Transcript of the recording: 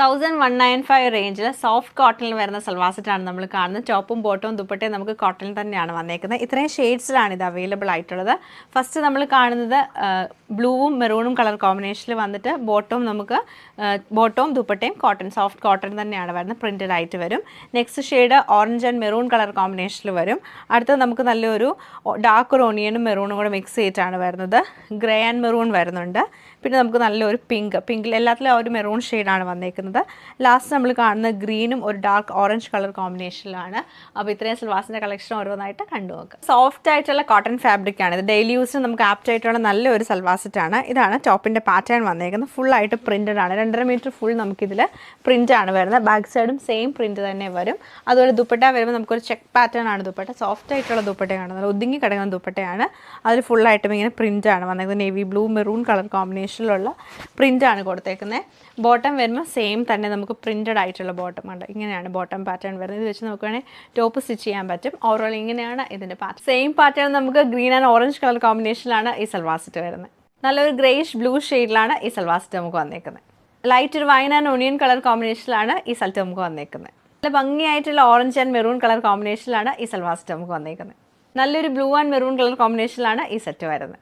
1195 റേഞ്ചിൽ സോഫ്റ്റ് കോട്ടണിൽ വരുന്ന സൽവാർ സെറ്റാണ് നമ്മൾ കാണുന്നത്. ടോപ്പും ബോട്ടവും ദുപ്പട്ടയും നമുക്ക് കോട്ടണിൽ തന്നെയാണ് വന്നേക്കുന്നത്. ഇത്രയും ഷെയ്ഡ്സിലാണ് ഇത് അവൈലബിൾ ആയിട്ടുള്ളത്. ഫസ്റ്റ് നമ്മൾ കാണുന്നത് ബ്ലൂവും മെറൂണും കളർ കോമ്പിനേഷനിൽ വന്നിട്ട് ബോട്ടവും ദുപ്പട്ടയും കോട്ടൺ, സോഫ്റ്റ് കോട്ടൺ തന്നെയാണ് വരുന്നത്, പ്രിൻറ്റഡ് ആയിട്ട് വരും. Next shade orange and maroon colour കോമ്പിനേഷനിൽ വരും. അടുത്തത് നമുക്ക് നല്ലൊരു ഡാർക്ക് ഒരു ഓണിയനും മെറൂണും കൂടെ മിക്സ് ചെയ്തിട്ടാണ് വരുന്നത്. ഗ്രേ ആൻഡ് മെറൂൺ വരുന്നുണ്ട്. പിന്നെ നമുക്ക് നല്ലൊരു പിങ്കിൽ എല്ലാത്തിലും ഒരു മെറൂൺ ഷെയ്ഡാണ് വന്നേക്കുന്നത്. ലാസ്റ്റ് നമ്മൾ കാണുന്ന ഗ്രീനും ഒരു ഡാർക്ക് ഓറഞ്ച് കളർ കോമ്പിനേഷനിലാണ്. അപ്പോൾ ഇത്രയും സൽവാസിൻ്റെ കളക്ഷൻ ഓരോന്നായിട്ട് കണ്ടു നോക്കുക. സോഫ്റ്റ് ആയിട്ടുള്ള കോട്ടൺ ഫാബ്രിക് ആണ് ഇത്. ഡെയിലി യൂസിന് നമുക്ക് ആപ്റ്റ് ആയിട്ടുള്ള നല്ലൊരു സൽവാർ സെറ്റാണ്. ഇതാണ് ടോപ്പിൻ്റെ പാറ്റേൺ വന്നേക്കുന്നത്. ഫുള്ളായിട്ട് പ്രിൻറ്റഡ് ആണ്. 2.5 മീറ്റർ ഫുൾ നമുക്കിതിൽ പ്രിൻ്റ് ആണ് വരുന്നത്. ബാക്ക് സൈഡും സെയിം പ്രിൻറ്റ് തന്നെ വരും. അതുപോലെ ദുപ്പട്ട വരുമ്പോൾ നമുക്കൊരു ചെക്ക് പാറ്റേൺ ആണ് ദുപ്പട്ട. സോഫ്റ്റ് ആയിട്ടുള്ള ദുപ്പട്ടയാണ്, നല്ല ഒതുങ്ങി കിടക്കുന്ന ദുപ്പട്ടയാണ്. അതിൽ ഫുള്ളായിട്ടും ഇങ്ങനെ പ്രിൻ്റാണ് വന്നേക്കുന്നത്. നേവി ബ്ലൂ മെറൂൺ കളർ കോമ്പിനേഷനിലുള്ള പ്രിൻ്റാണ് കൊടുത്തേക്കുന്നത്. ബോട്ടം വരുമ്പോൾ സെയിം തന്നെ നമുക്ക് പ്രിൻറ്റഡ് ആയിട്ടുള്ള ബോട്ടം ഉണ്ട്. ഇങ്ങനെയാണ് ബോട്ടം പാറ്റേൺ വരുന്നത്. ഇത് വെച്ച് നമുക്ക് വേണമെങ്കിൽ ടോപ്പ് സ്റ്റിച്ച് ചെയ്യാൻ പറ്റും. ഓവറോൾ ഇങ്ങനെയാണ് ഇതിൻ്റെ പാറ്റേൺ. സെയിം പാറ്റേൺ നമുക്ക് ഗ്രീൻ ആൻഡ് ഓറഞ്ച് കളർ കോമ്പിനേഷനിലാണ് ഈ സൽവാർ സെറ്റ് വരുന്നത്. നല്ലൊരു ഗ്രേയിഷ് ബ്ലൂ ഷെയ്ഡിലാണ് ഈ സൽവാർ സെറ്റ് നമുക്ക് വന്നേക്കുന്നത്. ലൈറ്റ് ഒരു വൈൻ ആൻഡ് ഒണിയൻ കളർ കോമ്പിനേഷനിലാണ് ഈ സെറ്റ് നമുക്ക് വന്നേക്കുന്നത്. നല്ല ഭംഗിയായിട്ടുള്ള ഓറഞ്ച് ആൻഡ് മെറൂൺ കളർ കോമ്പിനേഷനിലാണ് ഈ സൽവാർ സെറ്റ് നമുക്ക് വന്നേക്കുന്നത്. നല്ലൊരു ബ്ലൂ ആൻഡ് മെറൂൺ കളർ കോമ്പിനേഷനിലാണ് ഈ സെറ്റ് വരുന്നത്.